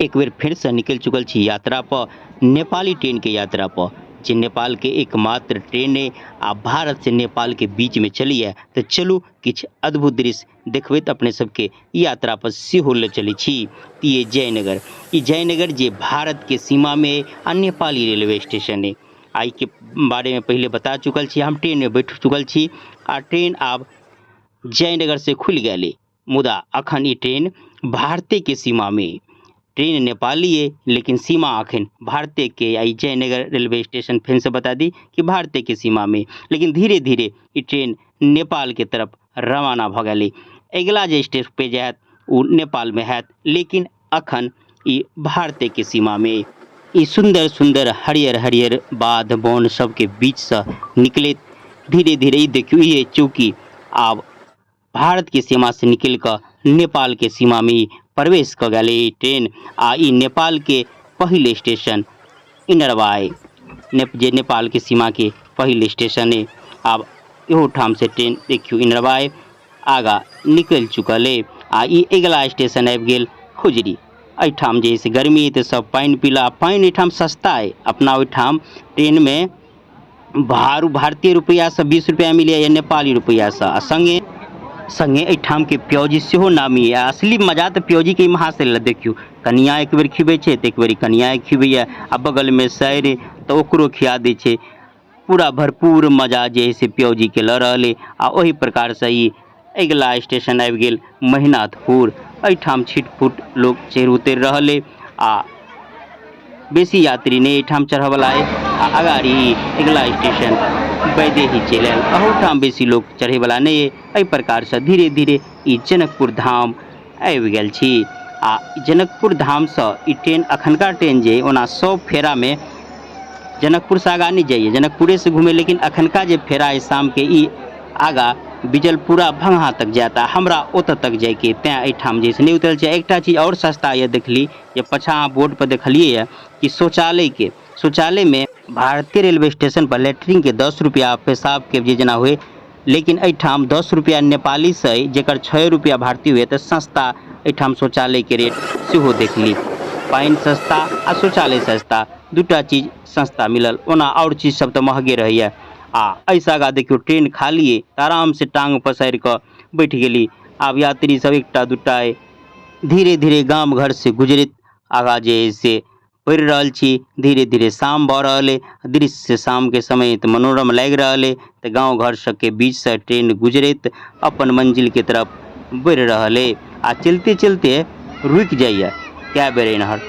एक बेर फिर से निकल चुकल छी यात्रा पर, नेपाली ट्रेन के यात्रा पर, जे नेपाल के एकमात्र ट्रेन है आ भारत से नेपाल के बीच में चली है। तो चलू किछ अद्भुत दृश्य देखबैत अपने सबके यात्रा पर सेहो ले चली छी। ये जयनगर, ये जयनगर जे भारत के सीमा में आ नेपाली रेलवे स्टेशन है। आई के बारे में पहले बता चुकल छी, हम ट्रेन में बैठ चुकल छी आ ट्रेन आब जयनगर से खुल गए, मुदा अखन ई ट्रेन भारतीय के सीमा में, ट्रेन नेपाली है लेकिन सीमा अखन भारतीय के। आई जयनगर रेलवे स्टेशन फिर से बता दी कि भारतीय के सीमा में, लेकिन धीरे धीरे ये ट्रेन नेपाल के तरफ रवाना भ गए। अगला जो स्टेशन पे जात वो नेपाल में है, लेकिन अखन ये भारतीय के सीमा में। ये सुंदर सुंदर हरियर हरियर बाध बन सबके बीच से निकले धीरे धीरे देखियो ये चौकी आब भारत की सीमा से निकल कर नेपाल के सीमा में प्रवेश कर गए ट्रेन। आ ई नेपाल के पहले स्टेशन इनरवाई, जे नेपाल के सीमा के पहले स्टेशन है। अब इहो ठाम से ट्रेन देखियो इनरवाई आगा निकल चुकल है। आ ई अगला स्टेशन आबि गेल खुजरी। एठाम जे से गर्मी है तो सब पानी पीला, पानी एठाम सस्ता है। अपना ओठाम ट्रेन में भारतीय रुपया से 20 रुपया मिले या नेपाली रुपया से, संगे संगे एठाम के प्योजी सेहो नामी है। असली मजा तो प्योजी के वहाँ से ल देखियो, कनिया एक बेर खिबै छै तो एक बेर कनिया खिबैया, आ बगल में सैर तो ओकरो खिया दै छै। पूरा भरपूर मजा जे है से प्योजी के ल रहले। आ ओही प्रकार से ही अगला स्टेशन आबि गेल महिनाथपुर। एठाम छिटपुट लोग चढ़ उतर रहले आ बेसी यात्री नहीं एठाम चढ़वला है। आ अगाड़ी अगला स्टेशन वैदेही चल आयल, अहूठाम बेसी लोग चढ़े वाला नहीं है। एहि प्रकार से धीरे धीरे ई जनकपुर धाम आबि गेल छी। आ जनकपुर धाम से ई ट्रेन अखनका ट्रेन जे ओना 100 फेरा में जनकपुर से आगा नहीं जाइए, जनकपुरे से घूमे, लेकिन अखनका जे फेरा है शाम के ई आगा बिजलपुरा भंगहा तक जाता, हमरा ओत तक जाए के तैं एठाम जैसे नहीं उतरल छै। एकटा चीज और सस्ता ये देखली जे पछा बोर्ड पर देखलिए है कि शौचालय में भारतीय रेलवे स्टेशन पर लेटरिन के 10 रुपया, पेशाब के जे जना हुए, लेकिन एठाम 10 रुपया नेपाली से जेकर 6 रुपया भारतीय हुए तो सस्ता एठाम शौचालय के रेट सेहो देखली। पानी सस्ता आ शौचालय सस्ता, दूटा चीज सस्ता मिलल, ओना और चीज सब तो महगे रहिए। आ ऐसा आगा देखियो ट्रेन खाली है, आराम से टांग पसार कर बैठ गेली। आब यात्री सब एकटा दूटा है, धीरे धीरे गांव घर से गुजरत आगा जे है से बढ़ रहल छी। धीरे धीरे शाम भ रहल है, दृश्य शाम के समय तो मनोरम लग रहल है। तो गांव घर सबके बीच से ट्रेन गुजरत अपन मंजिल के तरफ बढ़ रहल है। आ चलते चलते रुक जाइए क्या बेर एनहर।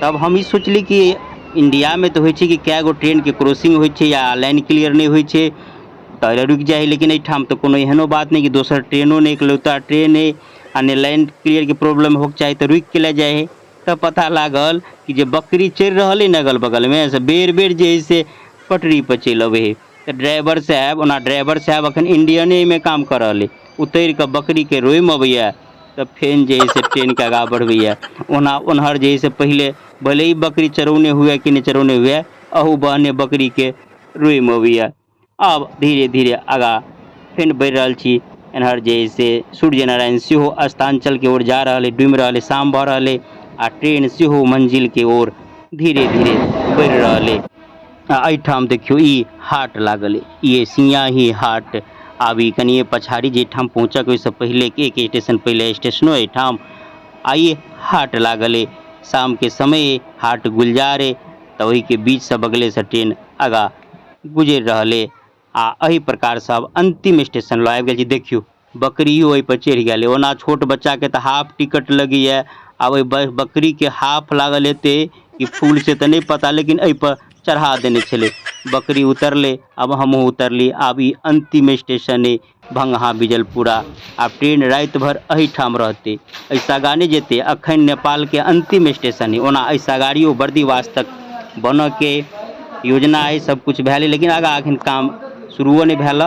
तब हम ई सोचली कि इंडिया में तो हो कि क्या गो ट्रेन के क्रॉसिंग हो या लाइन क्लियर नहीं हो तो रुक जाए, लेकिन एठाम तो कोनो एहनो बात नहीं कि दोसर ट्रेनों नहीं, इकलौता ट्रेन है आ ने लाइन क्लियर के प्रॉब्लम हो चाहे तो रुक के ले जाए है। तब पता लागल कि जे बकरी चढ़ रहा है अगल बगल में से बेर बेर जे है से पटरी पर चल अबे है। तो ड्राइवर साहब अखन इंडियने में काम कर रहे, उतर के बकरी के रोम अबैया तो फेन जे है से ट्रेन के आगा बढ़बैया। ओना ओनहर जे है से पहले भले ही बकरी चरौने हुए कि नहीं चरौने हुए, अहू बहने बकरी के रोम अबैया। अब धीरे धीरे आगा फेन बढ़ रहा छी। एनहर जे है से सूर्य नारायण सेहो अस्तांचल के ओर जा रहा है, डूम रहा है, शाम भ रहा है। आ ट्रेन सेहो मंजिल के ओर धीरे धीरे बढ़ रहा है। एठाम देखियो ई हाट लागल, ये सियाही हाट। आबी कनिए पछाड़ी जे ठाम पहुँचक ओहिसँ पहले एक स्टेशन पहले स्टेशनो एठाम आइए हाट लागल है। शाम के समय हाट गुलजार है, तो वही के बीच से बगले से ट्रेन आगा गुजर रहा है। आ एही प्रकार से अब अंतिम स्टेशन लो आबि गेल छी। देखियो बकरियो ओहि पर चढ़ गए, ओना छोट बच्चा के तो हाफ टिकट लगी है। अब बकरी के हाफ लागल हेते कि फूल से तो नहीं पता, लेकिन एहि पर चढ़ा देने छले। बकरी उतरले, अब हमहूँ उतरली। अब ई अंतिम स्टेशन है भंगहा बिजलपुरा। अब ट्रेन रात भर एहिठाम रहते, ऐसा गाने जेते। अखन नेपाल के अंतिम स्टेशन है, ओना ऐसा गाड़ियों बर्दीवास तक बन के योजना है, सब कुछ भैले, लेकिन आगा अखन काम शुरुओ नहीं भैल,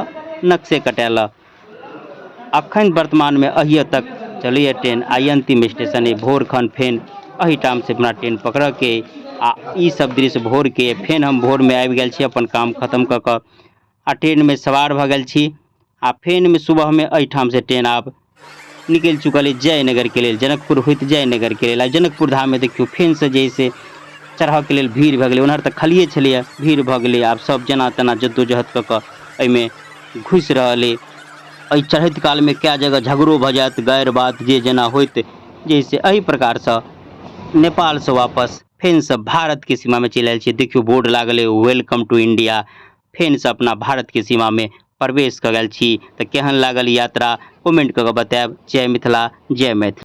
नक्शे कटेल। अखन वर्तमान में अहिए तक चलिए ट्रेन। आई अंतिम स्टेशन है भोर खन, फेन एहिठाम से अपना ट्रेन पकड़ के आ ई सब दृश्य भोर के फेन हम भोर में आबि गेल छी अपन काम खत्म क के आ ट्रेन में सवार भ गेल छी। आ फेन में सुबह में एहिठाम से ट्रेन आब निकल चुकल है जयनगर के लेल, जनकपुर होइत जयनगर के लेल। आ जनकपुर धाम में देखियो फेन से जैसे चढ़ऽ के लेल भीड़ भऽ गेलै, ओनहर तऽ खालिए छलैए, भीड़ भऽ गेलै। आब सब जना तना जद्दोजहद कऽ कऽ एहिमे घुसि रहल अइ। एहि चढ़ैत कालमे कए जगह झगड़ो भऽ जायत, गारि बात जे जेना होइत, जैसे एहि प्रकारसँ नेपालसँ वापस फेनसँ भारतके सीमामे चलि आयल छियै। देखियौ बोर्ड लागल है वेलकम टू इंडिया, फेनसँ अपना भारतके सीमामे प्रवेश कऽ गेल छी। तऽ केहन लागल यात्रा कमेंट कऽ के बतायब। जय मिथिला, जय मैथिली।